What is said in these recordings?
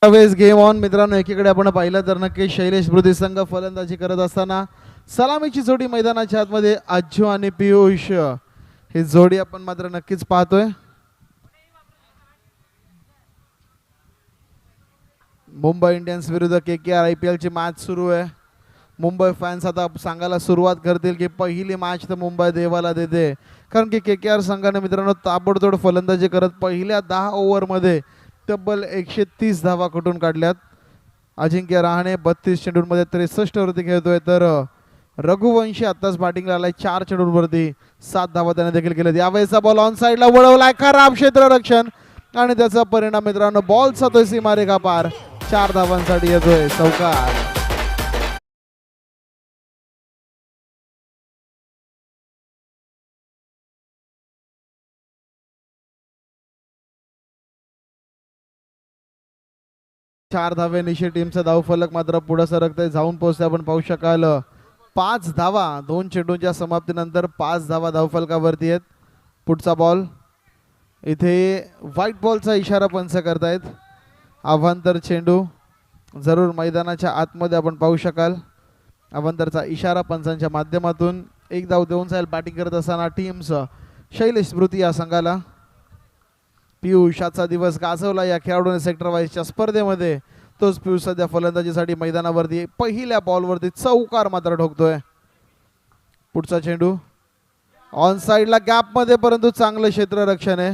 वेळेस game on मित्रांनो. एकीकडे आपण पाहिलं तर नक्की शैलेश स्मृती संघ फलंदाजी करत असताना सलामीची जोडी मैदानाच्या आतमध्ये अज्जू आणि पियुष ही जोडी आपण मात्र नक्कीच पाहतोय. मुंबई इंडियन्स विरुद्ध KKR IPL ची मॅच सुरू आहे. मुंबई फॅन्स आता सांगायला सुरुवात करतील की पहिली मॅच तर मुंबई देवाला देते, कारण की KKR संघाने मित्रांनो ताबडतोड फलंदाजी करत पहिल्या 10 ओव्हरमध्ये तब्बल 130 धावा कुठून काढल्यात. अजिंक्य रहाणे 32 चेंडूंमध्ये 63 वरती खेळतोय, तर रघुवंशी आताच बॅटिंगला आलाय 4 चेंडूंवरती 7 धावा त्याने देखील केल्यात. यावेळेचा बॉल ऑन साईडला वळवलाय, खराब क्षेत्ररक्षण आणि त्याचा परिणाम मित्रांनो बॉल जातोय सीमारेखा पार. 4 धावांसाठी येतोय चौकार. चार धावे निशी टीमचा धावफलक मात्र पुढे सरकतंय, जाऊन पोहोचते. आपण पाहू शकाल 5 धावा 2 चेंडूंच्या समाप्तीनंतर 5 धावा धावफलकावरती आहेत. पुढचा बॉल इथे व्हाईट बॉलचा इशारा पंच करतायत. अवांतर चेंडू जरूर मैदानाच्या आतमध्ये आपण पाहू शकाल. अवांतरचा इशारा पंचांच्या माध्यमातून एक धाव देऊन जाईल बॅटिंग करत असताना टीम्स शैलेश स्मृती या संघाला. पियुषाचा दिवस गाजवला या खेळाडूने सेक्टर वाईजच्या स्पर्धेमध्ये. तोच पियुष सध्या फलंदाजीसाठी मैदानावरती पहिल्या बॉलवरती चौकार मात्र ठोकतोय. पुढचा चेंडू ऑन साईडला गॅप मध्ये, परंतु चांगलं क्षेत्ररक्षण आहे.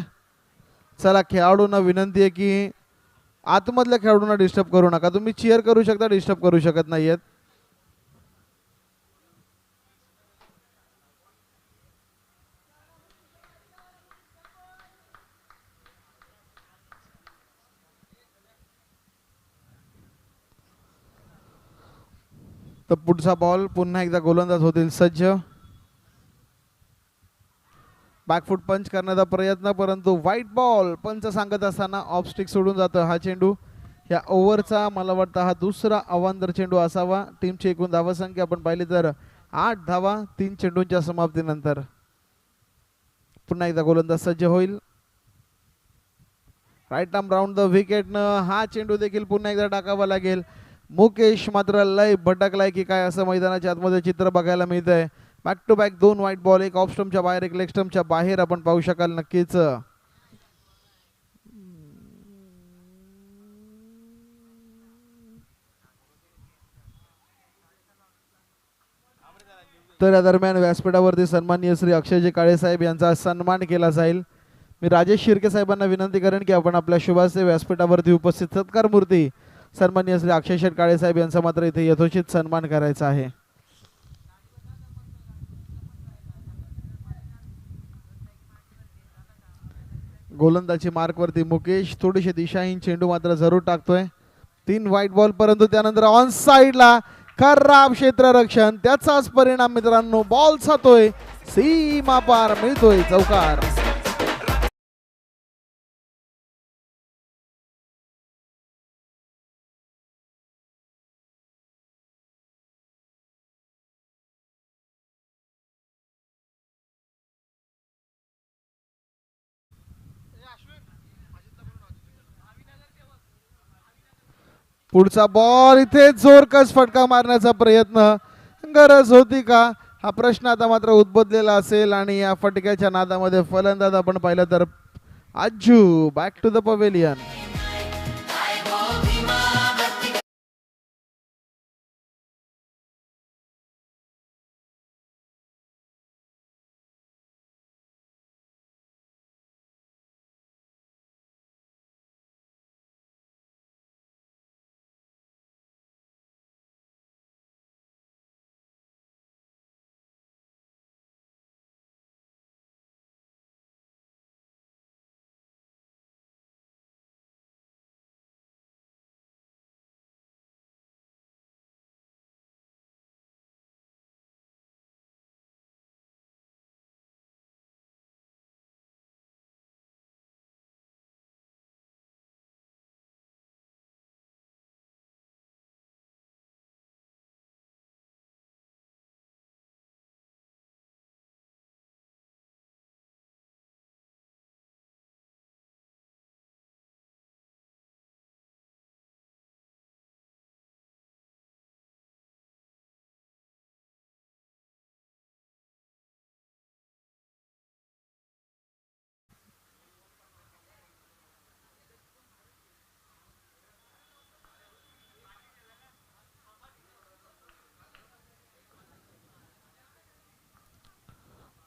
चला, खेळाडूंना विनंती आहे की आतमधल्या खेळाडूंना डिस्टर्ब करू नका. तुम्ही चीअर करू शकता, डिस्टर्ब करू शकत नाहीयेत. तर पुढचा बॉल पुन्हा एकदा गोलंदाज होतील सज्ज. बॅकफुट पंच करण्याचा प्रयत्न, परंतु व्हाईट बॉल पंच सांगत असताना ऑफ स्टिक सोडून जातं हा चेंडू. या ओव्हरचा मला वाटतं हा दुसरा अवांतर चेंडू असावा. टीमची एकूण धावसंख्या आपण पाहिली तर 8 धावा 3 चेंडूंच्या समाप्तीनंतर. पुन्हा एकदा गोलंदाज सज्ज होईल. राईट आर्म राऊंड द विकेटनं हा चेंडू देखील पुन्हा एकदा टाकावा लागेल. मुकेश मात्र लय भटकलाय की काय असं मैदानाच्या आतमध्ये चित्र बघायला मिळतंय. Back to back 2 white ball, एक ऑफ स्टंपच्या बाहेर एक लेग स्टंपच्या बाहेर आपण पाहू शकाल. नक्कीच तर या दरम्यान व्यासपीठावरती सन्माननीय श्री अक्षयजी काळे साहेब यांचा सन्मान केला जाईल. मी राजेश शिर्के साहेबांना विनंती करेन की आपण आपल्या शुभाचे व्यासपीठावरती उपस्थित सत्कार मूर्ती सन्माननीय श्री अक्षय काळे साहेब यांचा मात्र इथे यथोचित सन्मान करायचा आहे. गोलंदाजी मार्कवरती मुकेश थोडीशी दिशाहीन चेंडू मात्र जरूर टाकतोय. 3 व्हाईट बॉल, परंतु त्यानंतर ऑन साईडला खराब क्षेत्ररक्षण, त्याचाच परिणाम मित्रांनो बॉल जातोय सीमा पार, मिळतोय चौकार. पुढचा बॉल इथे जोरकस फटका मारण्याचा प्रयत्न, गरज होती का हा प्रश्न आता मात्र उद्भवलेला असेल. आणि या फटक्याच्या नादामध्ये फलंदाज आपण पाहिलं तर Ajju back to the pavilion.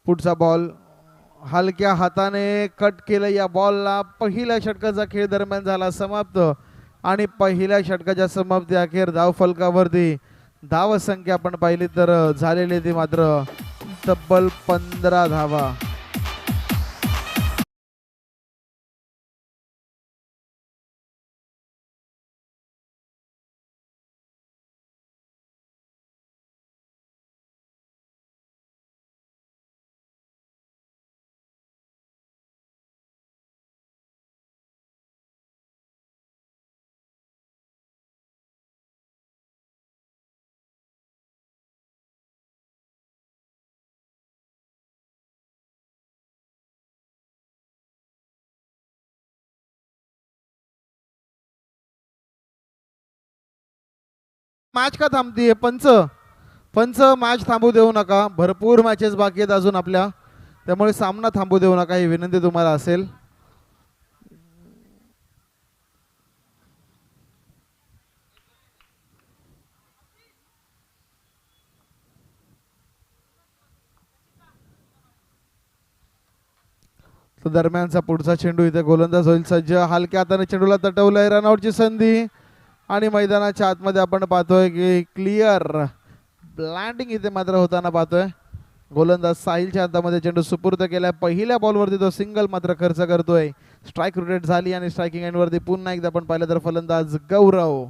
पुढचा बॉल हलक्या हाताने कट केलं. या बॉलला पहिल्या षटकाचा खेळ दरम्यान झाला समाप्त आणि पहिल्या षटकाच्या समाप्ती अखेर धाव फलकावरती धाव संख्या आपण पाहिली तर झालेली ती मात्र तब्बल 15 धावा. मॅच का थांबतीये पंच? पंच मॅच थांबू देऊ नका. भरपूर मॅचेस बाकी आहेत अजून आपल्या, त्यामुळे सामना थांबू देऊ नका ही विनंती तुम्हाला असेल. दरम्यानचा पुढचा चेंडू इथे गोलंदाज होईल सज्ज. हलक्या हाताने चेंडूला तटवलंय. रनआउटची संधी आणि मैदानाच्या आतमध्ये आपण पाहतोय की क्लिअर लँडिंग इथे मात्र होताना पाहतोय. गोलंदाज साहिलच्या हातामध्ये चेंडू सुपूर्द केलाय. पहिल्या बॉलवरती तो सिंगल मात्र खर्च करतोय. स्ट्राईक रोटेट झाली आणि स्ट्रायकिंग एंडवरती पुन्हा एकदा आपण पाहिलं तर फलंदाज गौरव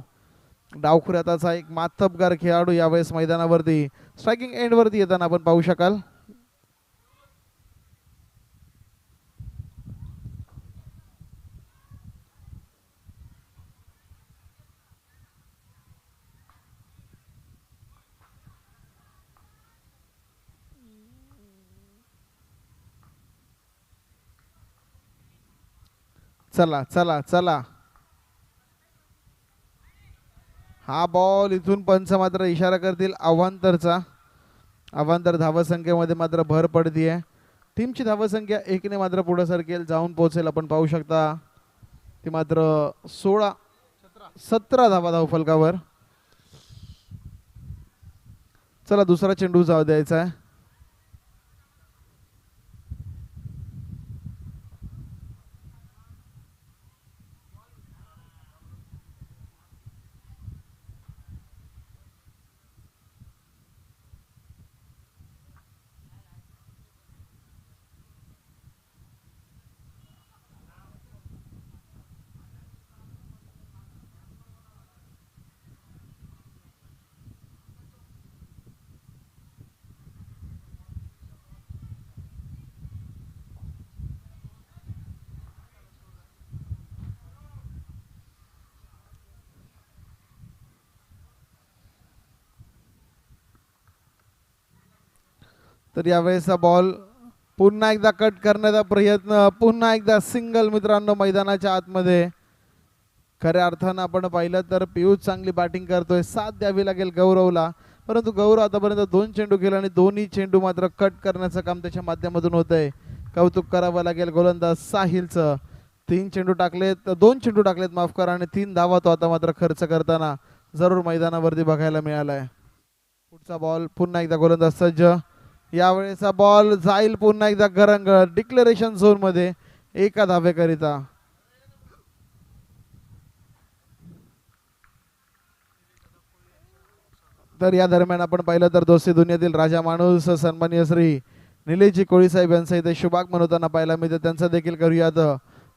डावखुऱ्याचा एक मातबगार खेळाडू यावेळेस मैदानावरती स्ट्रायकिंग एंडवरती येताना आपण पाहू शकाल. चला चला चला. हा बॉल इथून पंच मात्र इशारा करतील अवांतरचा. अवांतर धावसंख्येमध्ये मात्र भर पडतीये. टीमची धावसंख्या 1ने मात्र पुढे सरकेल, जाऊन पोहोचेल. आपण पाहू शकता ती मात्र 17 धावा धाव फलकावर. चला दुसरा चेंडू जाऊ द्यायचा आहे. तर यावेळेचा बॉल पुन्हा एकदा कट करण्याचा प्रयत्न. पुन्हा एकदा सिंगल मित्रांनो मैदानाच्या आतमध्ये. खऱ्या अर्थानं आपण पाहिलं तर पियुष चांगली बॅटिंग करतोय. साथ द्यावी लागेल गौरवला, परंतु गौरव आतापर्यंत 2 चेंडू खेळला आणि दोन्ही चेंडू मात्र कट करण्याचं काम त्याच्या माध्यमातून होतंय. कौतुक करावं लागेल गोलंदाज साहिलचं. 3 चेंडू टाकलेत, 2 चेंडू टाकलेत माफ करा, आणि 3 धावा तो आता मात्र खर्च करताना जरूर मैदानावरती बघायला मिळालाय. पुढचा बॉल पुन्हा एकदा गोलंदाज सज्ज. यावेळेचा बॉल जाईल पुन्हा एकदा गरंग डिक्लेरेशन झोन मध्ये 1 धावेकरिता. तर या दरम्यान आपण पाहिलं तर दोस्ती दुनियातील राजा माणूस सन्माननीय श्री निलेशजी कोळी साहेब यांचं इथे शुभागमन होताना पाहायला मिळतं. त्यांचं देखील करूयात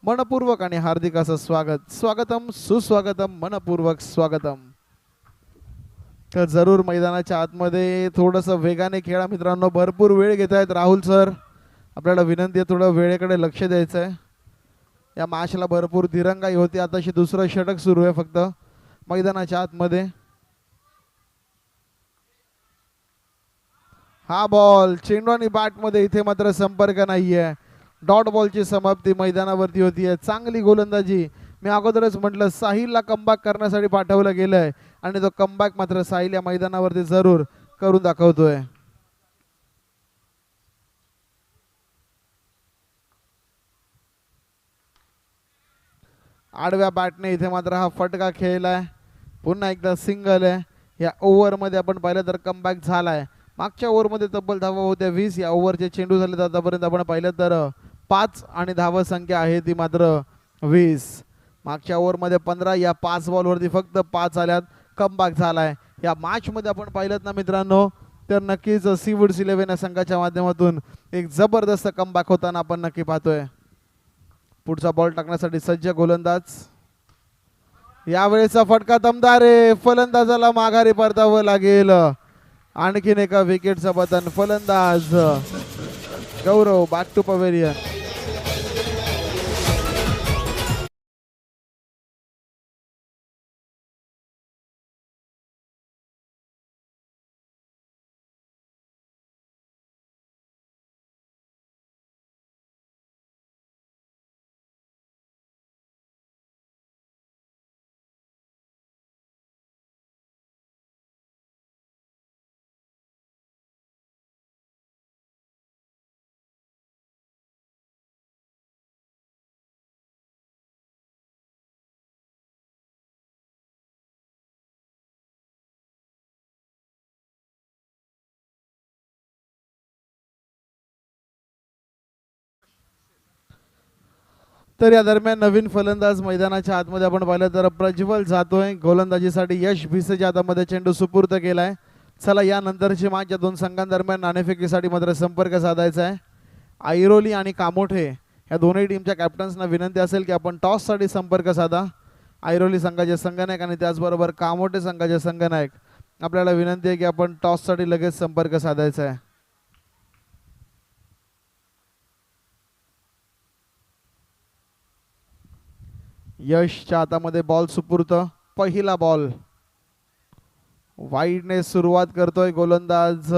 मनपूर्वक आणि हार्दिक असं स्वागत. स्वागतम सुस्वागतम मनपूर्वक स्वागतम. तर जरूर मैदानाच्या आतमध्ये थोडंसं वेगाने खेळा मित्रांनो. भरपूर वेळ घेत आहेत राहुल सर, आपल्याला विनंती आहे थोडं वेळेकडे लक्ष द्यायचं आहे. या मॅचला भरपूर दिरंगाई होती. आताशी दुसरं षटक सुरू आहे फक्त मैदानाच्या आतमध्ये. हा बॉल चेंडू आणि बॅटमध्ये इथे मात्र संपर्क नाहीये. डॉट बॉलची समाप्ती मैदानावरती होतीये. चांगली गोलंदाजी. मी अगोदरच म्हटलं साहिलला कमबॅक करण्यासाठी पाठवलं गेलंय आणि तो कमबॅक मात्र साहिल या मैदानावरती जरूर करून दाखवतोय. आडव्या बॅटने इथे मात्र हा फटका खेळलाय. पुन्हा एकदा सिंगल आहे. या ओव्हरमध्ये आपण पाहिलं तर कमबॅक झालाय. मागच्या ओव्हरमध्ये तब्बल धावा होत्या 20. या ओव्हरचे चेंडू झाले आतापर्यंत आपण पाहिलं तर 5 आणि धावा संख्या आहे ती मात्र 20. मागच्या ओव्हरमध्ये 15, या 5 बॉलवरती फक्त 5 आल्यात. कमबॅक झालाय या मॅचमध्ये आपण पाहिलं ना मित्रांनो, तर नक्कीच सीवूड्स 11 या संघाच्या माध्यमातून एक जबरदस्त कमबॅक होताना आपण नक्की पाहतोय. पुढचा बॉल टाकण्यासाठी सज्ज गोलंदाज. यावेळेचा फटका दमदार आहे, फलंदाजाला माघारी परतावं लागेल. आणखीन एका विकेटचं पतन. फलंदाज गौरव बॅक टू पवेलियन. तर या दरम्यान नवीन फलंदाज मैदानाच्या आतमध्ये आपण पाहिलं तर प्रज्वल जातोय. गोलंदाजीसाठी यश भिसेच्या हातामध्ये चेंडू सुपूर्द केलाय. चला यानंतरची मॅच या दोन संघांदरम्यान नाणेफेकीसाठी मात्र संपर्क साधायचा आहे. ऐरोली आणि कामोठे या दोन्ही टीमच्या कॅप्टन्सना विनंती असेल की आपण टॉससाठी संपर्क साधा. ऐरोली संघाचे संघनायक आणि त्याचबरोबर कामोठे संघाचे संघनायक आपल्याला विनंती आहे की आपण टॉससाठी लगेच संपर्क साधायचा आहे. यशच्या हातामध्ये बॉल सुपूर्त. पहिला बॉल वाईडने सुरुवात करतोय गोलंदाज.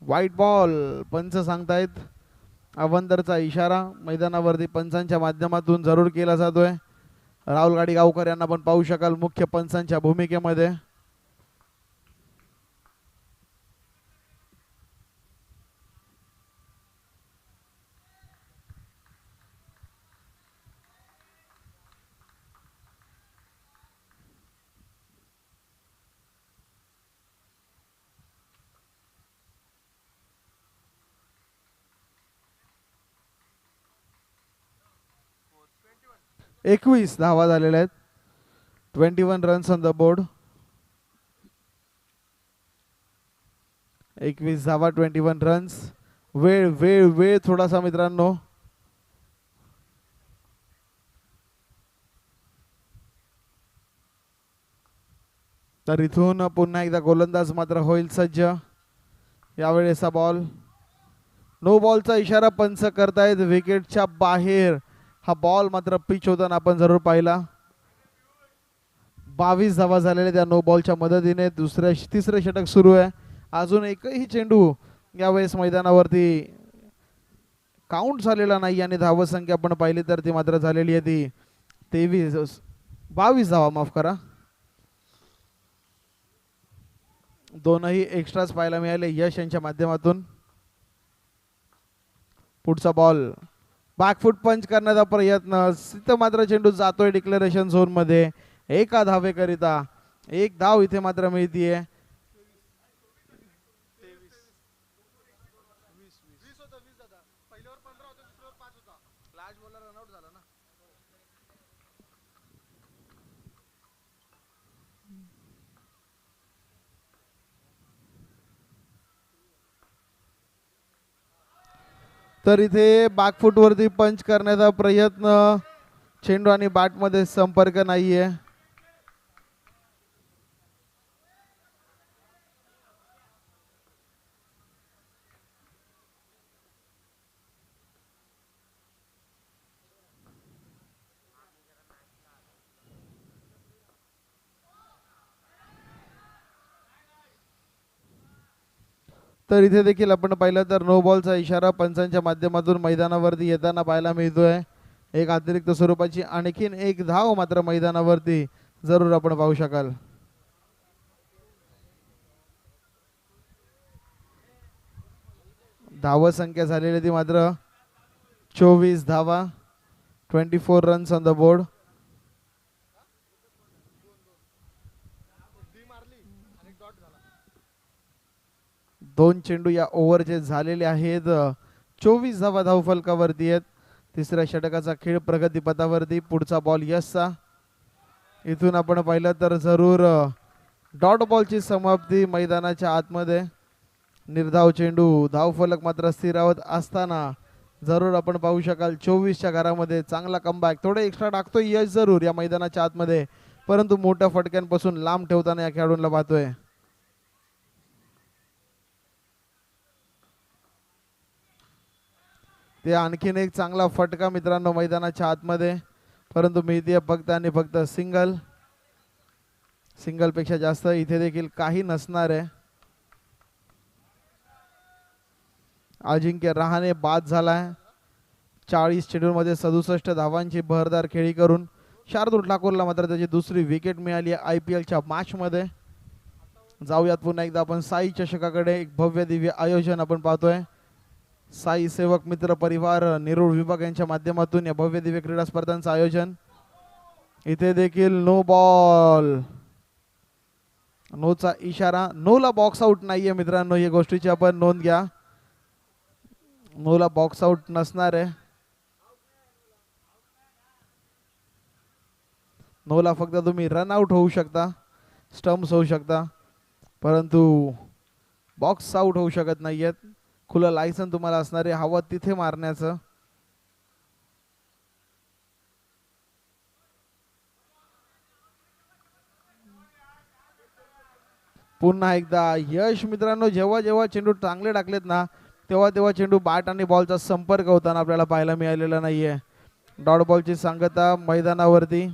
वाईट बॉल पंच सांगतायत. अवंतरचा इशारा मैदानावरती पंचांच्या माध्यमातून जरूर केला जातोय. राहुल गाडी गावकर यांना पण पाहू शकाल मुख्य पंचांच्या भूमिकेमध्ये. एकवीस धावा झालेल्या आहेत. 21 रन्स ऑन द बोर्ड. 21 धावा 21 रन्स. वेळ वेळ वेळ थोडासा मित्रांनो. तर इथून पुन्हा एकदा गोलंदाज मात्र होईल सज्ज. यावेळेचा बॉल नो बॉलचा इशारा पंच करतायत. विकेटच्या बाहेर हा बॉल मात्र पिच होताना आपण जरूर पाहिला. 22 धावा झालेल्या त्या नो बॉलच्या मदतीने. तिसरे षटक सुरू आहे. अजून एकही चेंडू यावेळेस मैदानावरती काउंट झालेला नाही आणि धावसंख्या आपण पाहिली तर ती मात्र झालेली आहे ती 22 धावा, माफ करा. दोनही एक्स्ट्राच पाहायला मिळाले यश यांच्या माध्यमातून. पुढचा बॉल बॅकफुट पंच करण्याचा प्रयत्न. तिथं मात्र चेंडू जातोय डिक्लेरेशन झोन मध्ये. एका धावेकरिता एक धाव इथे मात्र मिळतीये. तर इथे बॅकफुट वरती पंच करण्याचा प्रयत्न. चेंडू आणि बॅट मध्ये संपर्क नाहीये. तर इथे देखील आपण पाहिलं तर नो बॉलचा इशारा पंचांच्या माध्यमातून मैदानावरती येताना पाहायला मिळतोय. एक अतिरिक्त स्वरूपाची आणखीन एक धाव मात्र मैदानावरती जरूर आपण पाहू शकाल. धाव संख्या झालेली ती मात्र 24 धावा. 24 रन्स ऑन द बोर्ड. 2 चेंडू या ओव्हरचे झालेले आहेत. 24 धावा धावफलकावरती आहेत. तिसऱ्या षटकाचा खेळ प्रगतीपथावरती. पुढचा बॉल यशचा. इथून आपण पाहिलं तर जरूर डॉट बॉलची समाप्ती मैदानाच्या आतमध्ये. निर्धाव चेंडू, धावफलक मात्र स्थिरावत असताना जरूर आपण पाहू शकाल 24च्या घरामध्ये चांगला कमबॅक. थोडे एक्स्ट्रा टाकतोय यश जरूर या मैदानाच्या आतमध्ये, परंतु मोठ्या फटक्यांपासून लांब ठेवताना या खेळाडूंना पाहतोय. ते आणखीन एक चांगला फटका मित्रांनो मैदानाच्या आतमध्ये, परंतु मिळते फक्त आणि फक्त सिंगल. सिंगल पेक्षा जास्त इथे देखील काही नसणार आहे. अजिंक्य रहाणे बाद झालाय. 40 चेंडूंमध्ये 67 धावांची बहरदार खेळी करून शार्दूल ठाकूरला मात्र त्याची दुसरी विकेट मिळाली IPLच्या मॅचमध्ये. जाऊयात पुन्हा एकदा आपण साई चषकाकडे. एक भव्य दिव्य आयोजन आपण पाहतोय. साई सेवक मित्र परिवार नेरूळ विभाग यांच्या माध्यमातून या भव्य दिव्य क्रीडा स्पर्धांचं आयोजन. इथे देखील नो बॉल, नोचा इशारा. नोला बॉक्स आउट नाहीये मित्रांनो, या गोष्टीची आपण नोंद घ्या. नोला बॉक्स आउट नसणार आहे. नोला फक्त तुम्ही रन आउट होऊ शकता, स्टम्प्स होऊ शकता, परंतु बॉक्स आउट होऊ शकत नाहीयेत. खुलं लायसन तुम्हाला असणार आहे हवं तिथे मारण्याचं. पुन्हा एकदा यश मित्रांनो, जेव्हा जेव्हा चेंडू चांगले टाकलेत ना, तेव्हा तेव्हा चेंडू बॅट आणि बॉलचा संपर्क होताना आपल्याला पाहायला मिळालेला नाहीये. डॉट बॉलची सांगता मैदानावरती.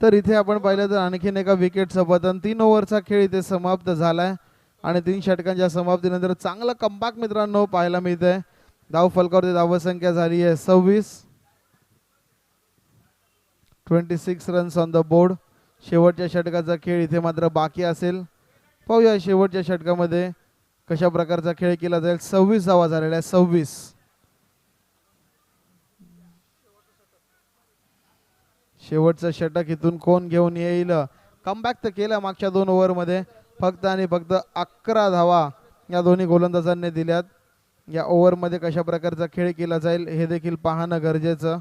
तर इथे आपण पाहिलं तर आणखीन एका विकेटचं पतन. 3 ओव्हरचा खेळ इथे समाप्त झालाय आणि 3 षटकांच्या समाप्तीनंतर चांगलं कमबॅक मित्रांनो पाहायला मिळतंय. धाव फलकावरती धावसंख्या झाली आहे 26. 26 रन्स ऑन द बोर्ड. शेवटच्या षटकाचा खेळ इथे मात्र बाकी असेल. पाहूया शेवटच्या षटकामध्ये कशा प्रकारचा खेळ केला जाईल. 26 धावा झालेल्या आहे. 26. शेवटचं षटक इथून कोण घेऊन येईल. कमबॅक तर केला मागच्या 2 ओव्हरमध्ये. फक्त आणि फक्त 11 धावा या दोन्ही गोलंदाजांनी दिल्यात. या ओव्हरमध्ये कशा प्रकारचा खेळ केला जाईल हे देखील पाहणं गरजेचं.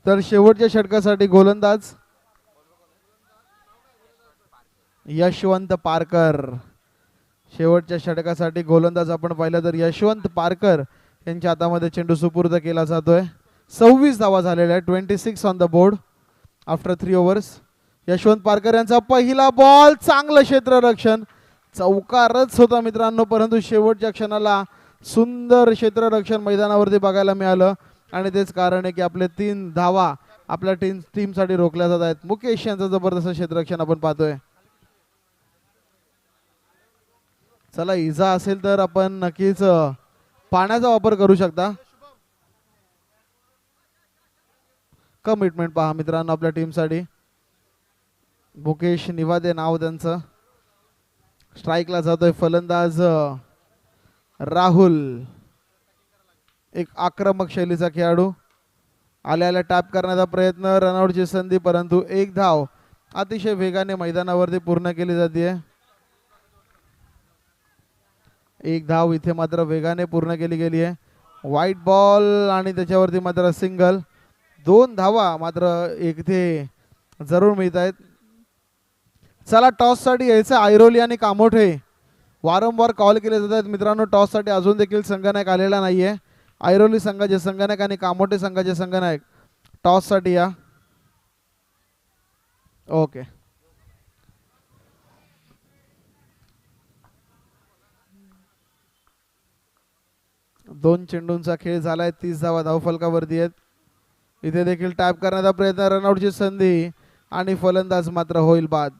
तर शेवटच्या षटकासाठी गोलंदाज यशवंत पारकर. शेवटच्या षटकासाठी गोलंदाज आपण पाहिलं तर यशवंत पारकर यांच्या हातामध्ये चेंडू सुपूर्द केला जातोय. 26 धावा झालेल्या आहेत. 26 on the board after 3 overs. Yashwant Parkar यांचा पहिला बॉल. चांगलं क्षेत्ररक्षण. चौकारच होता मित्रांनो, परंतु शेवटच्या क्षणाला सुंदर क्षेत्ररक्षण मैदानावरती बघायला मिळालं आणि तेच कारण आहे की आपले 3 धावा आपल्या टीमसाठी रोखल्या जात आहेत. मुकेश यांचं जबरदस्त क्षेत्ररक्षण आपण पाहतोय. चला, इजा असेल तर आपण नक्कीच पाण्याचा वापर करू शकता. कमिटमेंट पहा मित्रांनो आपल्या टीमसाठी. मुकेश निवादे नाव त्यांचं. स्ट्राईकला जातोय फलंदाज राहुल. एक आक्रमक शैलीचा खेळाडू. आल्याला टॅप करण्याचा प्रयत्न. रनआउटची संधी, परंतु 1 धाव अतिशय वेगाने मैदानावरती पूर्ण केली जाते. 1 धाव इथे मात्र वेगाने पूर्ण केली गेली आहे. व्हाईट बॉल आणि त्याच्यावरती मात्र सिंगल. 2 धावा मात्र इथे जरूर मिळत आहेत. चला, टॉससाठी यायचं. ऐरोली आणि कामोठे वारंवार कॉल केले जात आहेत मित्रांनो. टॉससाठी अजून देखील संघनायक आलेला नाहीये. ऐरोली संघाचे संघनायक आणि कामोठे संघाचे संघनायक टॉससाठी या. ओके. दोन चेंडूंचा खेळ झालाय. 30 धावा धावफलकावरती आहेत. इथे देखील टॅप करण्याचा प्रयत्न, रनआउटची संधी आणि फलंदाज मात्र होईल बाद.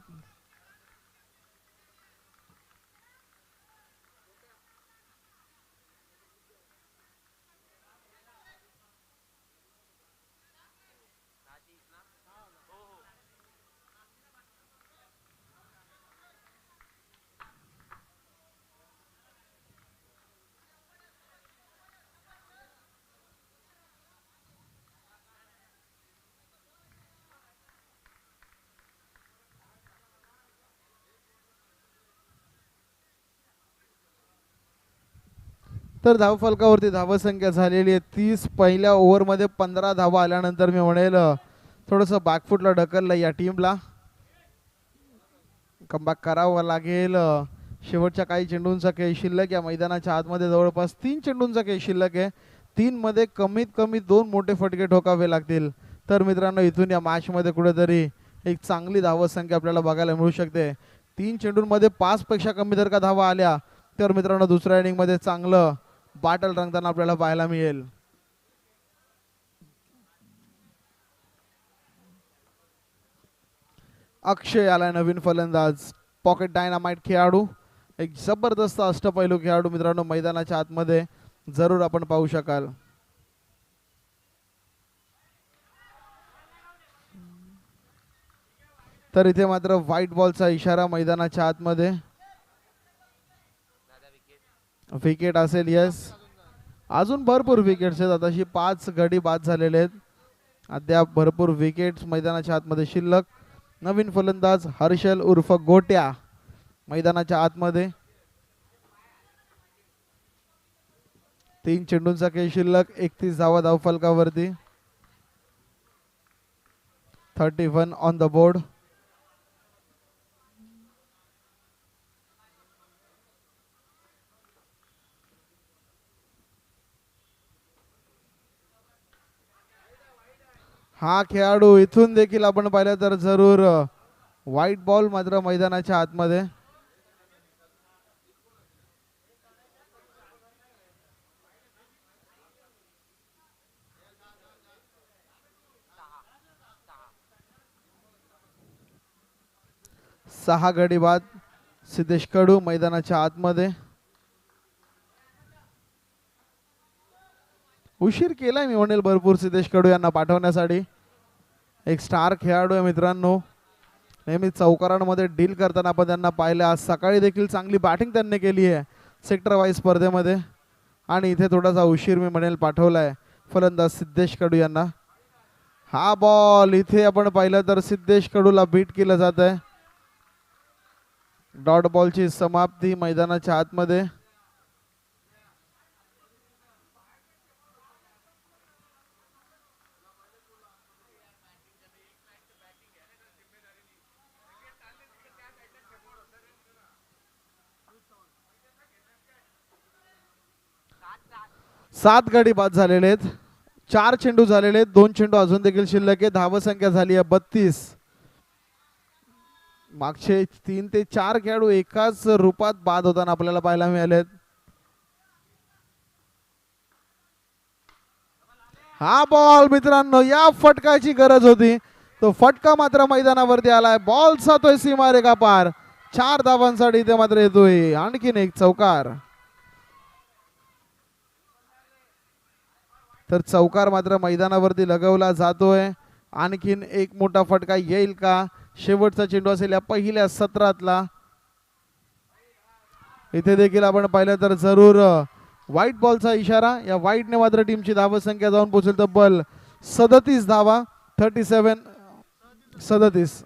तर धावफलकावरती धावसंख्या झालेली आहे 30. पहिल्या ओव्हरमध्ये 15 धावा आल्यानंतर मी म्हणेल थोडंसं बॅकफुटला ढकललं या टीमला. कमबॅक करावं लागेल. शेवटच्या काही चेंडूंचा खेळ शिल्लक या मैदानाच्या आतमध्ये जवळपास 3 चेंडूंचा खेळ शिल्लक आहे. 3 मध्ये कमीत कमी 2 मोठे फटके ठोकावे लागतील. तर मित्रांनो इथून या मॅचमध्ये कुठेतरी एक चांगली धावसंख्या आपल्याला बघायला मिळू शकते. 3 चेंडूंमध्ये 5 पेक्षा कमी जर का धावा आल्या तर मित्रांनो दुसऱ्या इनिंगमध्ये चांगलं बाटल रंगताना आपल्याला पाहायला मिळेल. अक्षय आलाय नवीन फलंदाज. पॉकेट डायनामाइट खेळाडू, एक जबरदस्त अष्टपैलू खेळाडू मित्रांनो मैदानाच्या आतमध्ये जरूर आपण पाहू शकाल. तर इथे मात्र व्हाईट बॉलचा इशारा मैदानाच्या आतमध्ये. विकेट असेल. यस, अजून भरपूर विकेट्स आहेत. आताशी 5 गडी बाद झालेले आहेत. अद्याप भरपूर विकेट्स मैदानाच्या आतमध्ये शिल्लक. नवीन फलंदाज हर्षल उर्फ गोट्या मैदानाच्या आतमध्ये. 3 चेंडूंचा खेळ शिल्लक. 31 धावा धावफलकावरती. 31 ऑन द बोर्ड. हा खेळाडू इथून देखील आपण पाहिलं तर जरूर व्हाईट बॉल मात्र मैदानाच्या आतमध्ये. सहा गडी बाद. सिद्धेश कडू मैदानाच्या आतमध्ये. उशीर केलाय मी म्हणेल भरपूर सिद्धेश कडू यांना पाठवण्यासाठी. एक स्टार खेळाडू आहे मित्रांनो. नेहमी चौकारांमध्ये डील करताना आपण त्यांना पाहिलं. आज सकाळी देखील चांगली बॅटिंग त्यांनी केली आहे सेक्टर वाईज स्पर्धेमध्ये. आणि इथे थोडासा उशीर मी म्हणेल पाठवलाय फलंदाज सिद्धेश कडू यांना. हा बॉल इथे आपण पाहिलं तर सिद्धेश कडूला बीट केलं जात आहे. डॉट बॉलची समाप्ती मैदानाच्या आतमध्ये. सात गडी बाद झालेले आहेत. 4 चेंडू झालेले आहेत. 2 चेंडू अजून देखील शिल्लक आहे. धावसंख्या झाली आहे 32. मागचे 3 ते 4 खेळाडू एकाच रूपात बाद होताना आपल्याला पाहायला मिळालेत. हा बॉल मित्रांनो या फटकाची गरज होती. तो फटका मात्र मैदानावरती आलाय. बॉल जातोय सीमारेखा पार. 4 धावांसाठी इथे मात्र येतोय आणखीन एक चौकार. तर चौकार मात्र मैदानावरती लगवला जातोय. आणखीन एक मोठा फटका येईल का? शेवटचा चेंडू असेल या पहिल्या सत्रातला. इथे देखील आपण पाहिलं तर जरूर व्हाईट बॉलचा इशारा. या व्हाईटने मात्र टीमची धावसंख्या जाऊन पोहोचेल तब्बल 37 धावा. 37.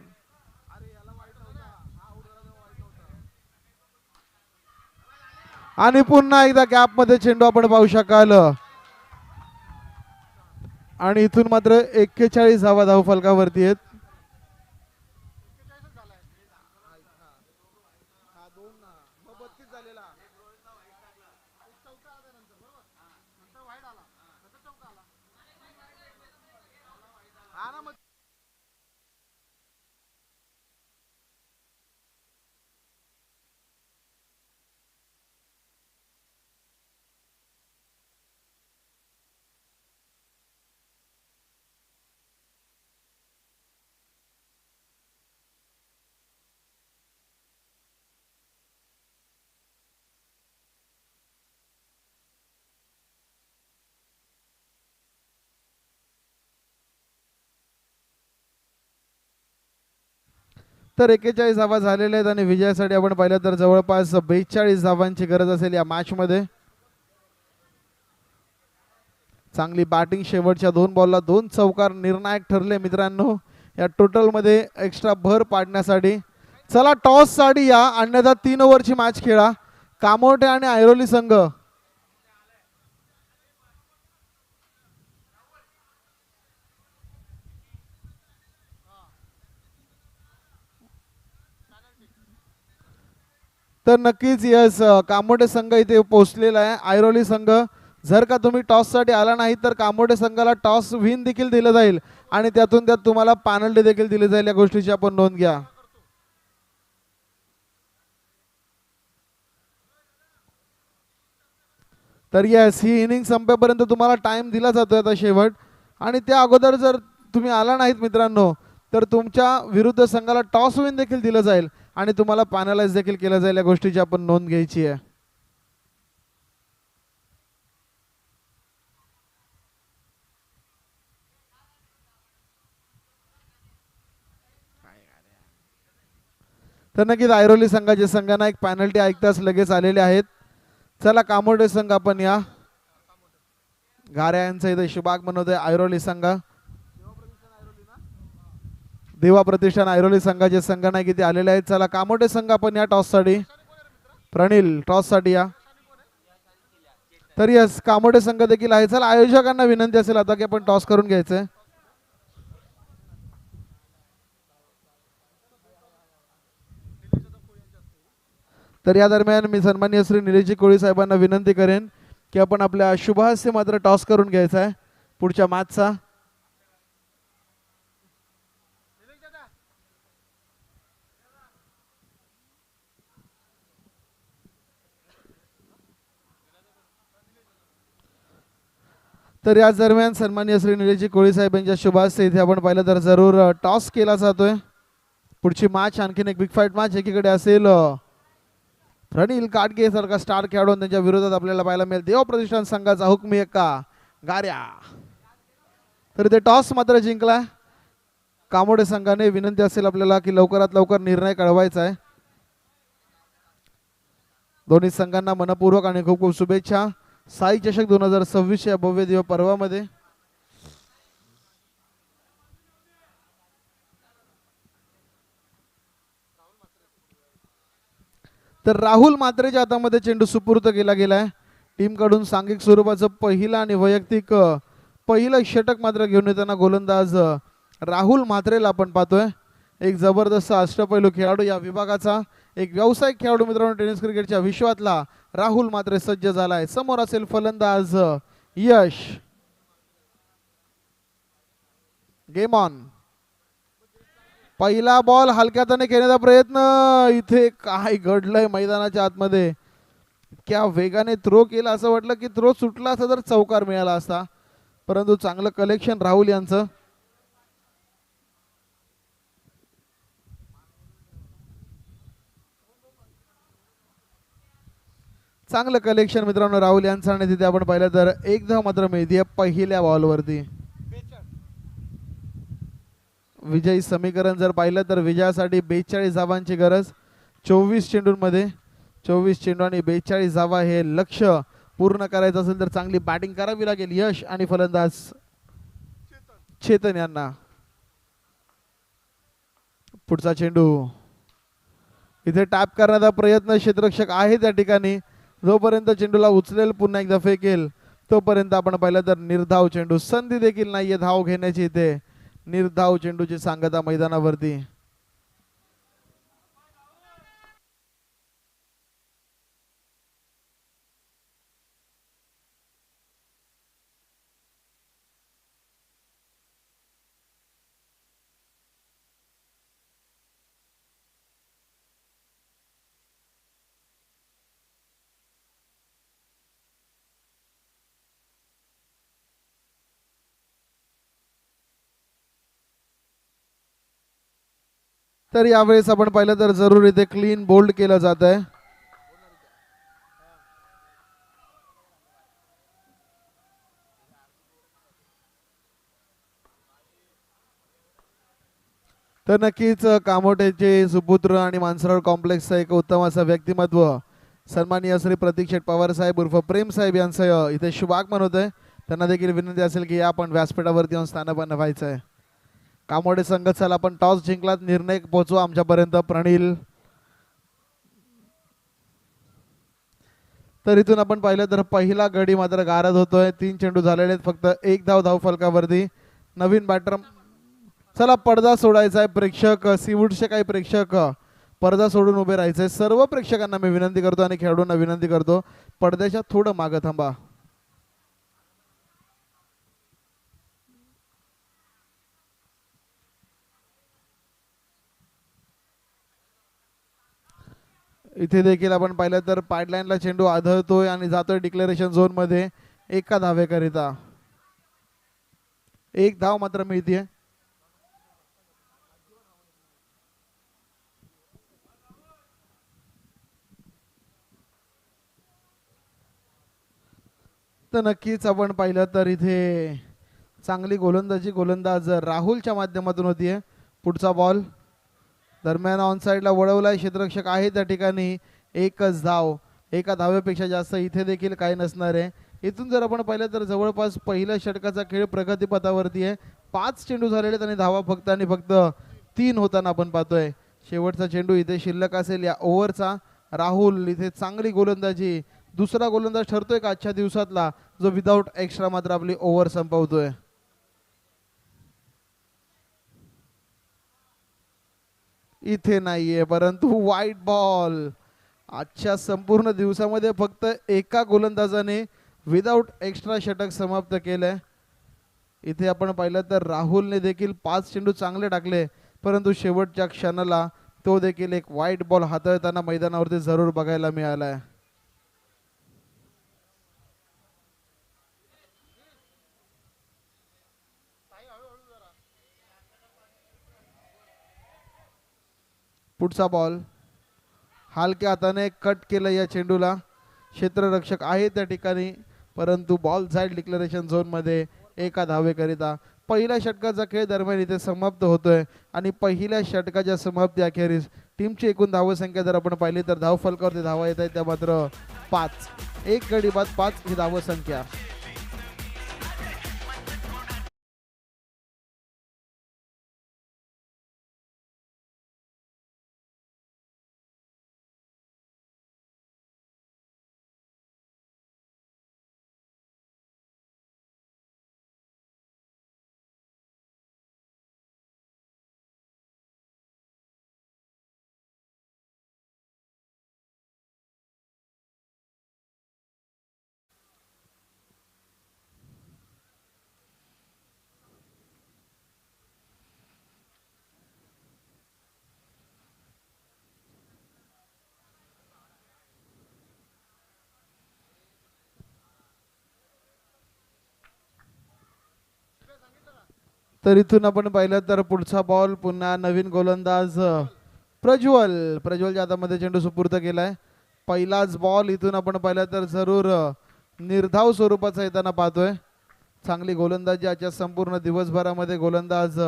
आणि पुन्हा एकदा गॅप मध्ये चेंडू आपण पाहू शकाल. आणि इथून मात्र 41 धावा धावफलकावरती आहेत. तर 41 धावा झालेल्या आहेत आणि विजयासाठी आपण पाहिलं तर जवळपास 42 धावांची गरज असेल या मॅच मध्ये. चांगली बॅटिंग शेवटच्या 2 बॉलला 2 चौकार निर्णायक ठरले मित्रांनो या टोटल मध्ये एक्स्ट्रा भर पाडण्यासाठी. चला टॉस साठी या, अन्यथा 3 ओव्हरची मॅच खेळा. कामोठे आणि ऐरोली संघ. तर नक्कीच यस कामोठे संघ इथे पोहोचलेला आहे. ऐरोली संघ जर का तुम्ही टॉस साठी आला नाही तर कामोठे संघाला टॉस विन देखील दिलं जाईल आणि त्यातून त्यात तुम्हाला पॅनल्टी देखील दिली जाईल. या गोष्टीची आपण नोंद घ्या. तर यस ही इनिंग संपेपर्यंत तुम्हाला टाइम दिला जातोय आता शेवट आणि त्या अगोदर जर तुम्ही आला नाहीत मित्रांनो तर तुमच्या विरुद्ध संघाला टॉस विन देखील दिलं जाईल आणि तुम्हाला पॅनलाइज देखील केलं जाईल. या गोष्टीची आपण नोंद घ्यायची आहे. तर नक्कीच ऐरोली संघाचे संघनायक पॅनल्टी ऐकताच लगेच आलेले आहेत. चला कामोठे संघ आपण या. घाऱ्या यांचा इथे शुभाग मनवतोय ऐरोली संघ. देवा प्रतिष्ठान ऐरोली संघाचे संघनायक इथे आलेले आहेत. चला कामोठे संघ आपण या टॉस साठी. प्रणिल टॉस साठी या. तर यस कामोठे संघ देखील आहे. चला आयोजकांना विनंती असेल आता की आपण टॉस करून घ्यायचंय. तर या दरम्यान मी सन्माननीय श्री निलेशजी कोळी साहेबांना विनंती करेन की आपण आपल्या शुभहास्य मात्र टॉस करून घ्यायचा आहे पुढच्या मॅचचा. तर याच दरम्यान सन्माननीय श्री निलेशजी कोळी साहेब यांच्या शुभहास्य इथे आपण पाहिलं तर जरूर टॉस केला जातोय. पुढची मॅच आणखीन एक बिग फाईट मॅच एकीकडे असेल प्रणिल काटगे सारखा स्टार खेळाडू त्यांच्या विरोधात आपल्याला पाहायला मिळेल देव प्रतिष्ठान संघाचा हुकमी एक्का गार्या. तर इथे टॉस मात्र जिंकला कामोडे संघाने. विनंती असेल आपल्याला की लवकरात लवकर निर्णय कळवायचा आहे. दोन्ही संघांना मनपूर्वक आणि खूप खूप शुभेच्छा साई चषक 2026 या भव्य दिव्य पर्वामध्ये. तर राहुल मात्रेच्या हातामध्ये चेंडू सुपूर्द केला गेलाय. टीम कडून सांघिक स्वरूपाचं पहिलं आणि वैयक्तिक पहिलं षटक मात्र घेऊन येताना गोलंदाज राहुल म्हात्रेला आपण पाहतोय. एक जबरदस्त अष्टपैलू खेळाडू या विभागाचा एक व्यावसायिक खेळाडू मित्रांनो टेनिस क्रिकेटच्या विश्वातला राहुल मात्रे सज्ज झालाय. समोर असेल फलंदाज यश. Game on. पहिला बॉल हलक्या हाताने खेळण्याचा प्रयत्न. इथे काय घडलंय मैदानाच्या आतमध्ये. इतक्या वेगाने थ्रो केला असं वाटलं की थ्रो सुटला असता तर चौकार मिळाला असता परंतु चांगलं कलेक्शन राहुल यांचं. चांगलं कलेक्शन मित्रांनो राहुल यांचं आणि तिथे आपण पाहिलं तर एक धाव मात्र मिळते पहिल्या बॉलवरती. विजयी समीकरण जर पाहिलं तर विजयासाठी 42 धावांची गरज. 24 चेंडूंमध्ये 24 चेंडू आणि 42 धावा हे लक्ष्य पूर्ण करायचं असेल तर चांगली बॅटिंग करावी लागेल यश आणि फलंदाज चेतन यांना. पुढचा चेंडू इथे टॅप करण्याचा प्रयत्न क्षेत्ररक्षक आहे त्या ठिकाणी. जोपर्यंत चेंडूला उचलेल पुन्हा एकदा फेकेल तोपर्यंत आपण पाहिलं तर निर्धाव चेंडू. संधी देखील नाहीये धाव घेण्याची. इथे निर्धाव चेंडूची सांगता मैदानावरती. तर यावेळेस आपण पाहिलं तर जरूर इथे क्लीन बोल्ड केलं जात आहे. तर नक्कीच कामोठ्याचे सुपुत्र आणि मानसरोवर कॉम्प्लेक्सचा एक उत्तम असं व्यक्तिमत्व सन्माननीय श्री प्रतीक शेठ पवार साहेब उर्फ प्रेम साहेब यांचं इथे शुभागमन होत आहे. त्यांना देखील विनंती असेल की आपण व्यासपीठावरती येऊन स्थानपन्न व्हायचं आहे. कामोठे संघ चला आपण टॉस जिंकलात, निर्णय पोहोचवा आमच्यापर्यंत प्रणील. तर इथून आपण पाहिलं तर पहिला गडी मात्र गारद होतोय. 3 चेंडू झालेले आहेत, फक्त 1 धाव धाव फलकावरती. नवीन बॅटर चला पडदा सोडायचा आहे. प्रेक्षक सीवूडचे काही प्रेक्षक पडदा सोडून उभे राहायचे. सर्व प्रेक्षकांना मी विनंती करतो आणि खेळाडूंना विनंती करतो पडद्याच्या थोडं मागं थांबा. इथे देखील आपण पाहिलं तर पाईडलाईनला चेंडू आदळतोय आणि जातोय डिक्लेरेशन झोन मध्ये. एका धावेकरिता 1 धाव मात्र मिळते. तर नक्कीच आपण पाहिलं तर इथे चांगली गोलंदाज राहुलच्या माध्यमातून होतीये. पुढचा बॉल दरम्यान ऑन साईडला वळवलाय, क्षेत्ररक्षक आहे त्या ठिकाणी. एकच धाव, एका धावेपेक्षा जास्त इथे देखील काही नसणार आहे. इथून जर आपण पाहिलं तर जवळपास पहिल्या षटकाचा खेळ प्रगतीपथावरती आहे. 5 चेंडू झालेले आहेत आणि धावा फक्त आणि फक्त 3 होताना आपण पाहतोय. शेवटचा चेंडू इथे शिल्लक असेल या ओव्हरचा. राहुल इथे चांगली गोलंदाजी, दुसरा गोलंदाज ठरतोय का आजच्या दिवसातला जो विदाऊट एक्स्ट्रा मात्र आपली ओव्हर संपवतोय. इथे नाहीये परंतु वाईट बॉल. आजच्या संपूर्ण दिवसामध्ये फक्त एका गोलंदाजाने विदाऊट एक्स्ट्रा षटक समाप्त केलंय. इथे आपण पाहिलं तर राहुलने देखील 5 चेंडू चांगले टाकले, परंतु शेवटच्या क्षणाला तो देखील एक वाईट बॉल हाताळताना मैदानावरती जरूर बघायला मिळालाय. पुढचा बॉल हलक्या हाताने कट केलं या चेंडूला. क्षेत्ररक्षक आहे त्या ठिकाणी, परंतु बॉल जाईल डिक्लेरेशन झोन मध्ये. एका धावेकरिता पहिल्या षटकाचा खेळ दरम्यान इथे समाप्त होतोय आणि पहिल्या षटकाच्या समाप्ती अखेरीस टीमची एकूण धावसंख्या जर आपण पाहिली तर धाव फलकावरती धावा येत आहेत त्या मात्र 5. एक गडी बाद 5 ही धावसंख्या. तर इथून आपण पाहिलं तर पुढचा बॉल पुन्हा नवीन गोलंदाज प्रज्वलच्या हातामध्ये चेंडू सुपूर्द केलाय. पहिलाच बॉल इथून आपण पाहिलं तर जरूर निर्धाव स्वरूपाचा येताना पाहतोय. चांगली गोलंदाजी आजच्या संपूर्ण दिवसभरामध्ये गोलंदाज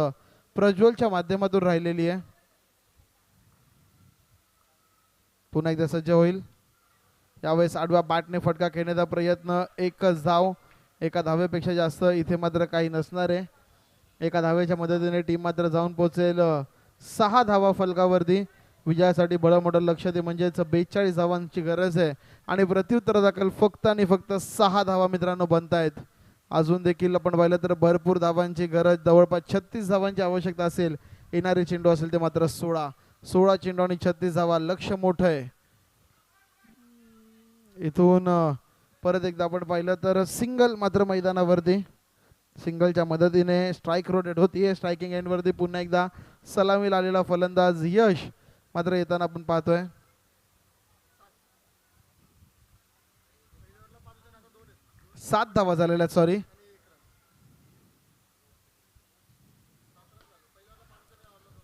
प्रज्वलच्या माध्यमातून राहिलेली आहे. पुन्हा एकदा सज्ज होईल. यावेळेस आडव्या बॅटने फटका खेळण्याचा प्रयत्न. एकच धाव, एका धावेपेक्षा जास्त इथे मात्र काही नसणार आहे. एका धावेच्या मदतीने टीम मात्र जाऊन पोहोचेल 6 धावा फलकावरती. विजयासाठी बळमोठं लक्ष दे म्हणजेच 42 धावांची गरज आहे आणि प्रत्युत्तर दाखल फक्त आणि फक्त 6 धावा मित्रांनो बनतायत. अजून देखील आपण पाहिलं तर भरपूर धावांची गरज, जवळपास 36 धावांची आवश्यकता असेल. येणारे चेंडू असेल ते मात्र 16 चेंडू आणि 36 धावा. लक्ष मोठं आहे. इथून परत एकदा आपण पाहिलं तर सिंगल मात्र मैदानावरती. सिंगलच्या मदतीने स्ट्राईक रोटेट होतीये. स्ट्रायकिंग एंडवरती पुन्हा एकदा सलामीला आलेला फलंदाज यश मात्र येताना आपण पाहतोय. सात धावा झालेल्या, सॉरी.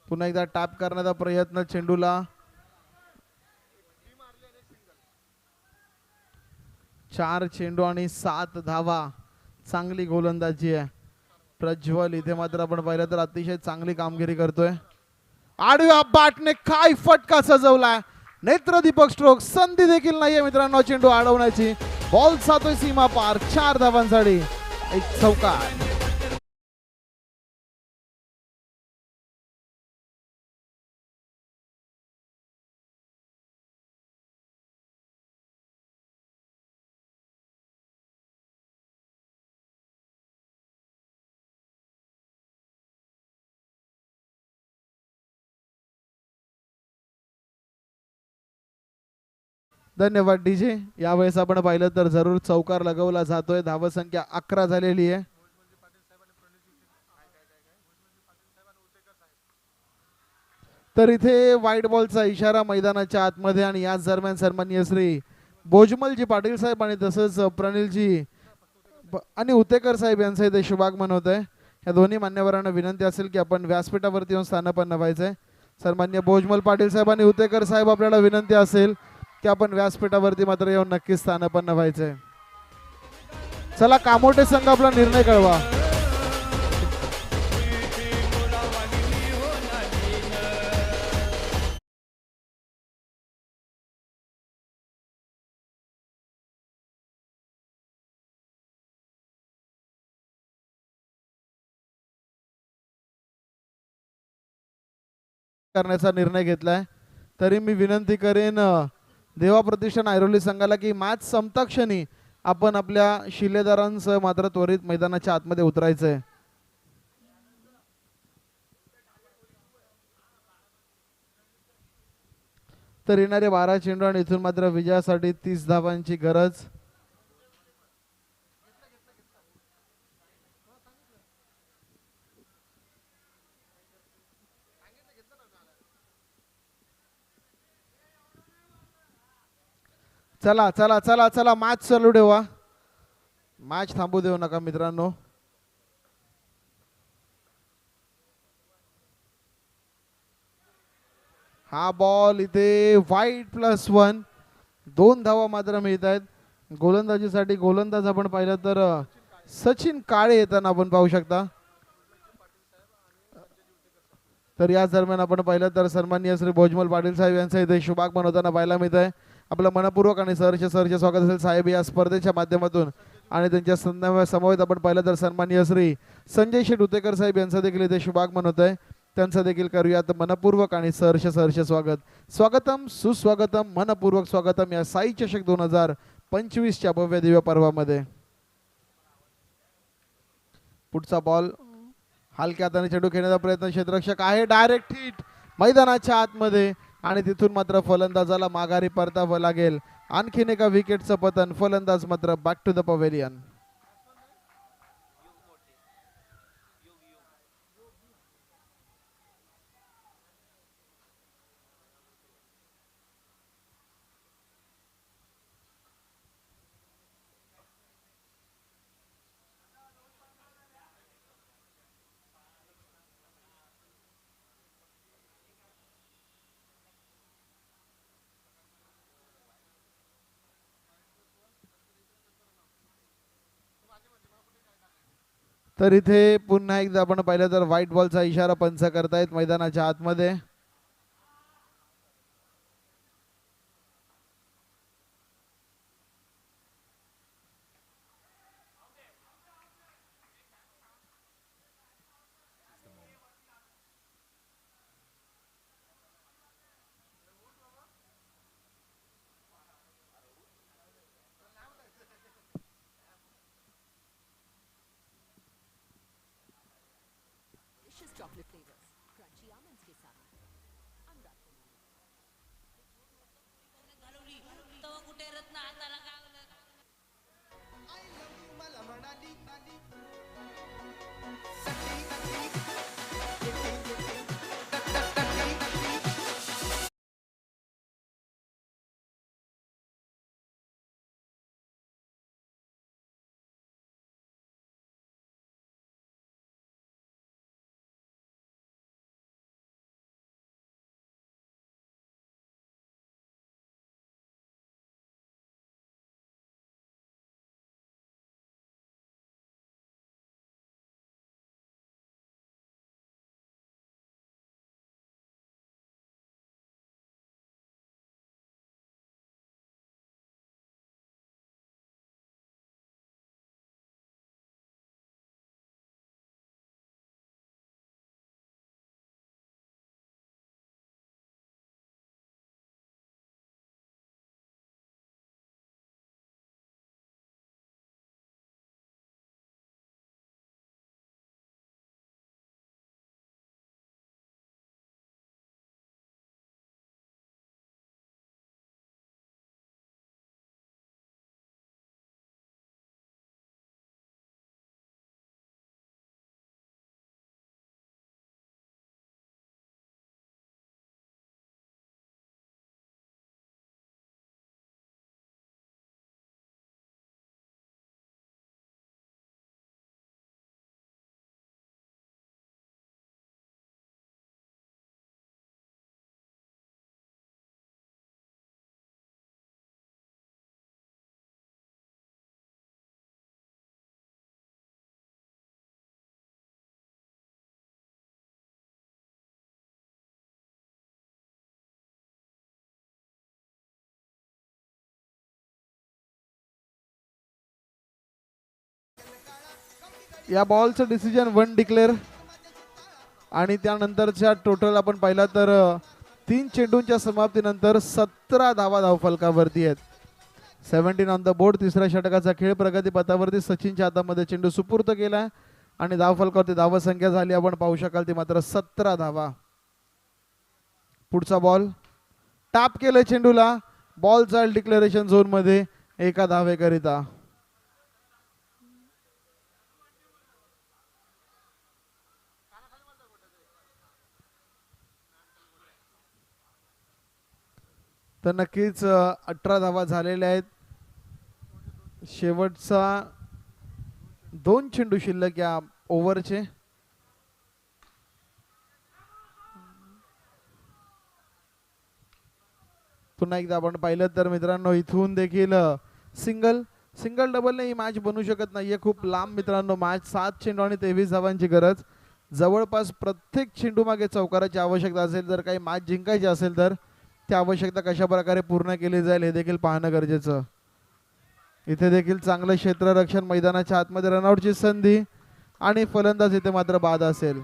पुन्हा एकदा टॅप करण्याचा प्रयत्न चेंडूला. 4 चेंडू आणि 7 धावा. चांगली गोलंदाजी आहे. प्रज्वल इथे मात्र आपण पाहिलं तर अतिशय चांगली कामगिरी करतोय. आडव्या बॅटने काय फटका सजवलाय. नेत्रदीपक स्ट्रोक. संधी देखील नाहीये मित्रांनो चेंडू अडवण्याची. बॉल जातोय सीमा पार. 4 धावांसाठी एक चौकार. धन्यवाद डीजे. यावेळेस आपण पाहिलं तर जरूर चौकार लगवला जातोय. धावसंख्या 11 झालेली आहे. तर इथे व्हाईट बॉलचा इशारा मैदानाच्या आतमध्ये आणि याच दरम्यान सन्माननीय श्री भोजमलजी पाटील साहेब आणि तसंच प्रणिलजी आणि उतेकर साहेब यांचं इथे शुभागमन होत आहे. या दोन्ही मान्यवरांना विनंती असेल की आपण व्यासपीठावरती येऊन स्थानापन्न व्हायचंय. सन्माननीय भोजमल पाटील साहेब आणि उतेकर साहेब आपल्याला विनंती असेल की आपण व्यासपीठावरती मात्र येऊन नक्कीच स्थानापन्न व्हायचंय. चला कामोठे संघ आपला निर्णय कळवा. करण्याचा निर्णय घेतलाय. तरी मी विनंती करेन देवा प्रतिष्ठान ऐरोली संघाला की मॅच संपता क्षणी आपण आपल्या शिलेदारांसह मात्र त्वरित मैदानाच्या आतमध्ये उतरायचंय. तर येणारे 12 चेंडू आणि इथून मात्र विजयासाठी 30 धावांची गरज. चला चला चला चला मॅच चालू ठेवा. मॅच थांबू देऊ नका मित्रांनो. हा बॉल इथे वाईट +1. 2 धावा मात्र मिळत आहेत. गोलंदाजीसाठी गोलंदाज आपण पाहिलं तर सचिन काळे येताना आपण पाहू शकता. तर याच दरम्यान आपण पाहिलं तर सन्माननीय श्री भोजमल पाटील साहेब यांचं इथे शुभागमन होताना पाहायला मिळत आहे. आपलं मनपूर्वक आणि सहर्ष स्वागत असेल साहेब या स्पर्धेच्या माध्यमातून. आणि त्यांच्या समवेत आपण पाहिलं तर सन्माननीय श्री संजय शेठ उतेकर साहेब यांचं देखील इथे शुभागमन होत आहे. त्यांचं देखील करूयात मनपूर्वक आणि सहर्ष स्वागत. स्वागतम सुस्वागतम मनपूर्वक स्वागतम या साई चषक 2025च्या भव्य दिव्य पर्वामध्ये. पुढचा बॉल हलक्या हाताने चेंडू खेळण्याचा प्रयत्न. क्षेत्ररक्षक आहे. डायरेक्ट हिट मैदानाच्या आतमध्ये आणि तिथून मात्र फलंदाजाला माघारी परतावं लागेल. आणखीन एका विकेटचं पतन. फलंदाज मात्र बॅक टू द पवेलियन. तर इथे पुन्हा एकदा आपण पाहिलं तर व्हाईट बॉलचा इशारा पंच करतायत मैदानाच्या आतमध्ये. chocolate flavors, crunchy almonds के साथ तो कुठे रत्न हाताला या बॉलचं डिसिजन 1 डिक्लेअर. आणि त्यानंतरच्या टोटल आपण पाहिला तर 3 चेंडूंच्या समाप्तीनंतर 17 धावा धावफलकावरती आहेत. 17 ऑन द बोर्ड. तिसऱ्या षटकाचा खेळ प्रगती पथावरती. सचिनच्या हातामध्ये चेंडू सुपूर्द केला आणि धावफलकावरती धावसंख्या झाली आपण पाहू शकाल ती मात्र 17 धावा. पुढचा बॉल टॅप केलं चेंडूला. बॉल जाईल डिक्लेरेशन झोन मध्ये 1 धावेकरिता. तर नक्कीच 18 धावा झालेल्या आहेत. शेवटचा 2 चेंडू शिल्लक या ओव्हरचे. पुन्हा एकदा आपण पाहिलं तर मित्रांनो इथून देखील सिंगल डबलने ही मॅच बनू शकत नाहीये. खूप लांब मित्रांनो मॅच. 7 चेंडू आणि 23 धावांची गरज. जवळपास प्रत्येक चेंडू मागे चौकाराची आवश्यकता असेल. जर काही मॅच जिंकायची असेल तर ती आवश्यकता कशा प्रकारे पूर्ण केली जाईल हे देखील पाहणं गरजेचं. इथे देखील चांगलं क्षेत्ररक्षण. मैदानाच्या आतमध्ये रनआउटची संधी आणि फलंदाज इथे मात्र बाद असेल.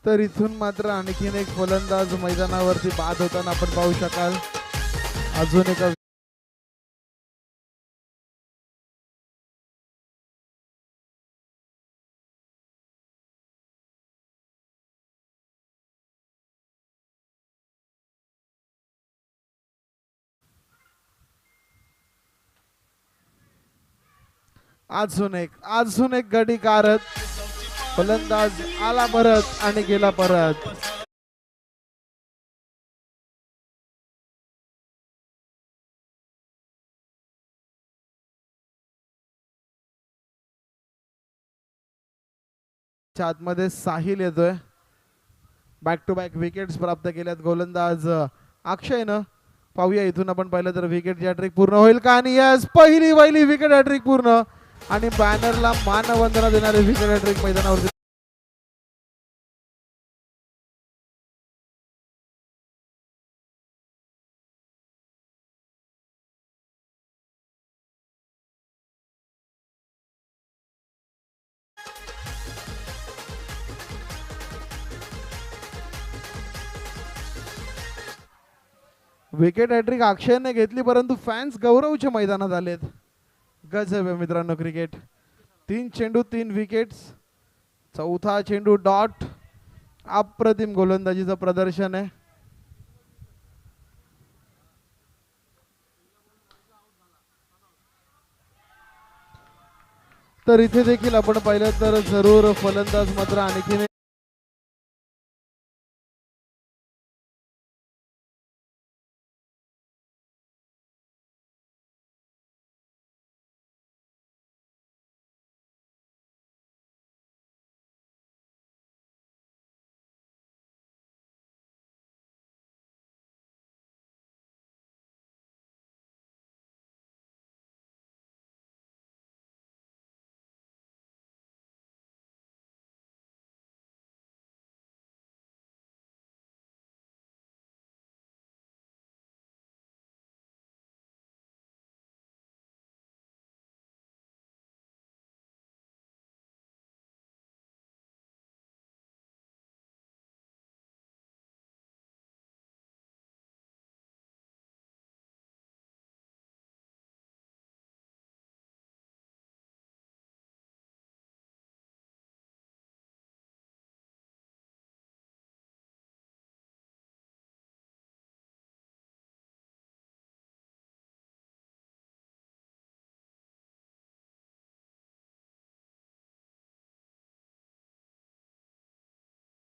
तर इथून मात्र आणखीन एक फलंदाज मैदानावरती बाद होताना आपण पाहू शकाल. अजून एका अजून एक गडी कारत. फलंदाज आला परत आणि गेला परत. आतमध्ये साहिल येतोय. बॅक टू बॅक विकेट्स प्राप्त केल्यात गोलंदाज अक्षयनं. पाहूया इथून आपण पाहिलं तर विकेटची हॅट्रिक पूर्ण होईल का. आणि यस पहिली विकेट हॅट्रिक पूर्ण. आणि बॅनरला मानवंदना देणारे विकेट हॅट्रिक मैदानावरती. विकेट हॅट्रिक अक्षयने घेतली परंतु फॅन्स गौरवच्या मैदानात आलेत. गजब आहे मित्रांनो क्रिकेट. 3 चेंडू 3 विकेट्स. चौथा चेंडू डॉट. अप्रतिम गोलंदाजीचं प्रदर्शन आहे. तर इथे देखील आपण पाहिलं तर जरूर फलंदाज मात्र आणखीन